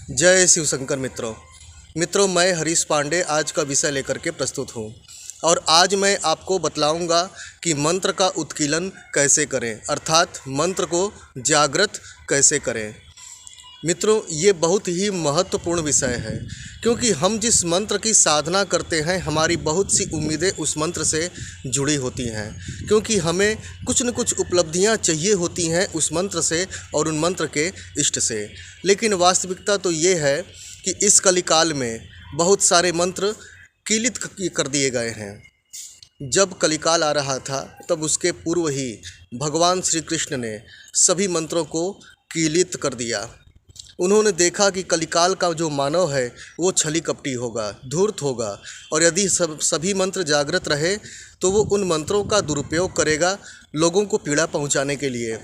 जय शिव शंकर मित्रों, मैं हरीश पांडे आज का विषय लेकर के प्रस्तुत हूँ। और आज मैं आपको बतलाऊंगा कि मंत्र का उत्कीलन कैसे करें, अर्थात मंत्र को जागृत कैसे करें। मित्रों, ये बहुत ही महत्वपूर्ण विषय है, क्योंकि हम जिस मंत्र की साधना करते हैं हमारी बहुत सी उम्मीदें उस मंत्र से जुड़ी होती हैं, क्योंकि हमें कुछ न कुछ उपलब्धियां चाहिए होती हैं उस मंत्र से और उन मंत्र के इष्ट से। लेकिन वास्तविकता तो ये है कि इस कलिकाल में बहुत सारे मंत्र कीलित कर दिए गए हैं। जब कलिकाल आ रहा था तब उसके पूर्व ही भगवान श्री कृष्ण ने सभी मंत्रों को कीलित कर दिया। उन्होंने देखा कि कलिकाल का जो मानव है वो छली कपटी होगा, धूर्त होगा, और यदि सभी मंत्र जागृत रहे तो वो उन मंत्रों का दुरुपयोग करेगा लोगों को पीड़ा पहुंचाने के लिए।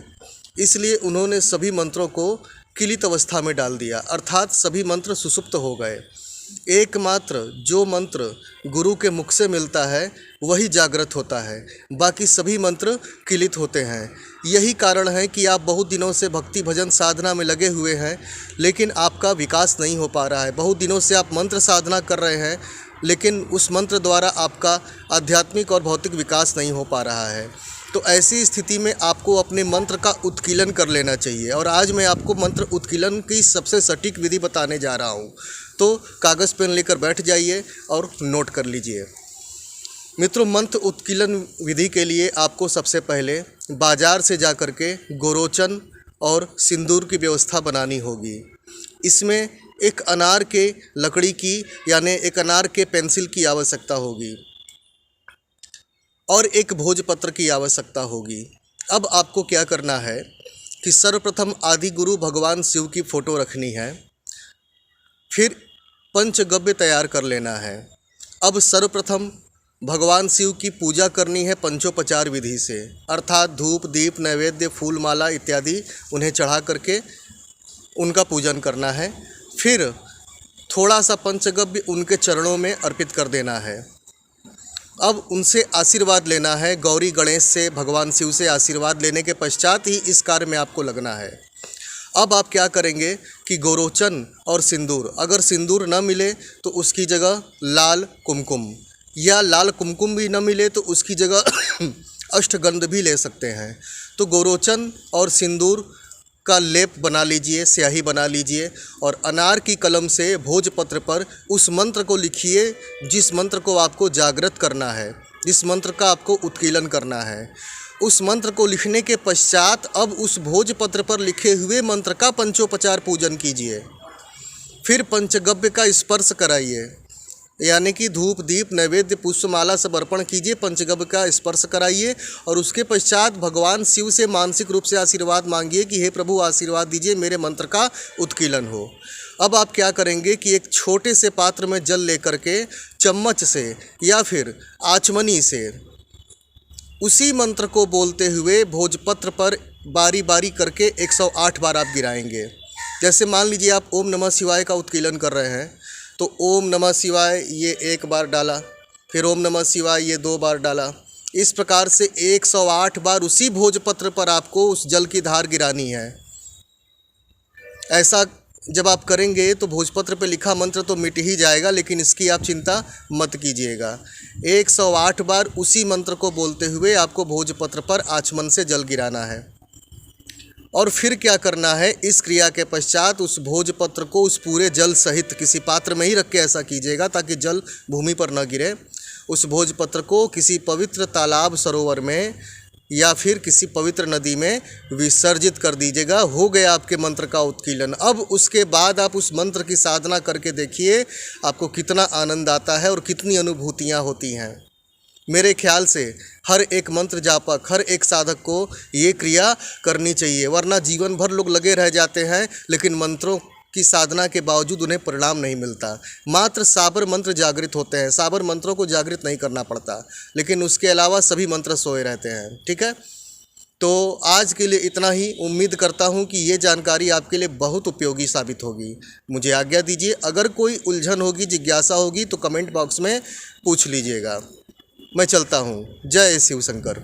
इसलिए उन्होंने सभी मंत्रों को किलित अवस्था में डाल दिया, अर्थात सभी मंत्र सुषुप्त हो गए। एकमात्र जो मंत्र गुरु के मुख से मिलता है वही जागृत होता है, बाकी सभी मंत्र किलित होते हैं। यही कारण है कि आप बहुत दिनों से भक्ति भजन साधना में लगे हुए हैं, लेकिन आपका विकास नहीं हो पा रहा है। बहुत दिनों से आप मंत्र साधना कर रहे हैं, लेकिन उस मंत्र द्वारा आपका आध्यात्मिक और भौतिक विकास नहीं हो पा रहा है। तो ऐसी स्थिति में आपको अपने मंत्र का उत्कीलन कर लेना चाहिए। और आज मैं आपको मंत्र उत्कीलन की सबसे सटीक विधि बताने जा रहा हूँ, तो कागज़ पेन लेकर बैठ जाइए और नोट कर लीजिए। मित्रों, मंत्र उत्कीलन विधि के लिए आपको सबसे पहले बाज़ार से जा कर के गोरोचन और सिंदूर की व्यवस्था बनानी होगी। इसमें एक अनार के लकड़ी की यानी एक अनार के पेंसिल की आवश्यकता होगी और एक भोजपत्र की आवश्यकता होगी। अब आपको क्या करना है कि सर्वप्रथम आदि गुरु भगवान शिव की फ़ोटो रखनी है, फिर पंचगव्य तैयार कर लेना है। अब सर्वप्रथम भगवान शिव की पूजा करनी है पंचोपचार विधि से, अर्थात धूप दीप नैवेद्य फूल माला इत्यादि उन्हें चढ़ा करके उनका पूजन करना है। फिर थोड़ा सा पंचगव्य उनके चरणों में अर्पित कर देना है। अब उनसे आशीर्वाद लेना है, गौरी गणेश से भगवान शिव से आशीर्वाद लेने के पश्चात ही इस कार्य में आपको लगना है। अब आप क्या करेंगे कि गोरोचन और सिंदूर, अगर सिंदूर न मिले तो उसकी जगह लाल कुमकुम, या लाल कुमकुम भी न मिले तो उसकी जगह अष्टगंध भी ले सकते हैं। तो गोरोचन और सिंदूर का लेप बना लीजिए, स्याही बना लीजिए, और अनार की कलम से भोजपत्र पर उस मंत्र को लिखिए जिस मंत्र को आपको जागृत करना है, जिस मंत्र का आपको उत्कीलन करना है। उस मंत्र को लिखने के पश्चात अब उस भोजपत्र पर लिखे हुए मंत्र का पंचोपचार पूजन कीजिए। फिर पंचगव्य का स्पर्श कराइए, यानी कि धूप दीप नैवेद्य पुष्पमाला सब अर्पण कीजिए, पंचगव्य का स्पर्श कराइए, और उसके पश्चात भगवान शिव से मानसिक रूप से आशीर्वाद मांगिए कि हे प्रभु आशीर्वाद दीजिए, मेरे मंत्र का उत्कीलन हो। अब आप क्या करेंगे कि एक छोटे से पात्र में जल लेकर के चम्मच से या फिर आचमनी से उसी मंत्र को बोलते हुए भोजपत्र पर बारी बारी करके 108 बार आप गिराएंगे। जैसे मान लीजिए आप ओम नमः शिवाय का उत्कीलन कर रहे हैं, तो ओम नमः शिवाय ये 1 बार डाला, फिर ओम नमः शिवाय ये 2 बार डाला। इस प्रकार से 108 बार उसी भोजपत्र पर आपको उस जल की धार गिरानी है। ऐसा जब आप करेंगे तो भोजपत्र पे लिखा मंत्र तो मिट ही जाएगा, लेकिन इसकी आप चिंता मत कीजिएगा। 108 बार उसी मंत्र को बोलते हुए आपको भोजपत्र पर आचमन से जल गिराना है। और फिर क्या करना है, इस क्रिया के पश्चात उस भोजपत्र को उस पूरे जल सहित किसी पात्र में ही रख के ऐसा कीजिएगा ताकि जल भूमि पर न गिरे। उस भोजपत्र को किसी पवित्र तालाब सरोवर में या फिर किसी पवित्र नदी में विसर्जित कर दीजिएगा। हो गया आपके मंत्र का उत्कीलन। अब उसके बाद आप उस मंत्र की साधना करके देखिए आपको कितना आनंद आता है और कितनी अनुभूतियाँ होती हैं। मेरे ख्याल से हर एक मंत्र जापक, हर एक साधक को ये क्रिया करनी चाहिए, वरना जीवन भर लोग लगे रह जाते हैं लेकिन मंत्रों की साधना के बावजूद उन्हें परिणाम नहीं मिलता। मात्र साबर मंत्र जागृत होते हैं, साबर मंत्रों को जागृत नहीं करना पड़ता, लेकिन उसके अलावा सभी मंत्र सोए रहते हैं। ठीक है, तो आज के लिए इतना ही। उम्मीद करता हूँ कि ये जानकारी आपके लिए बहुत उपयोगी साबित होगी। मुझे आज्ञा दीजिए। अगर कोई उलझन होगी, जिज्ञासा होगी तो कमेंट बॉक्स में पूछ लीजिएगा। मैं चलता हूँ। जय शिव शंकर।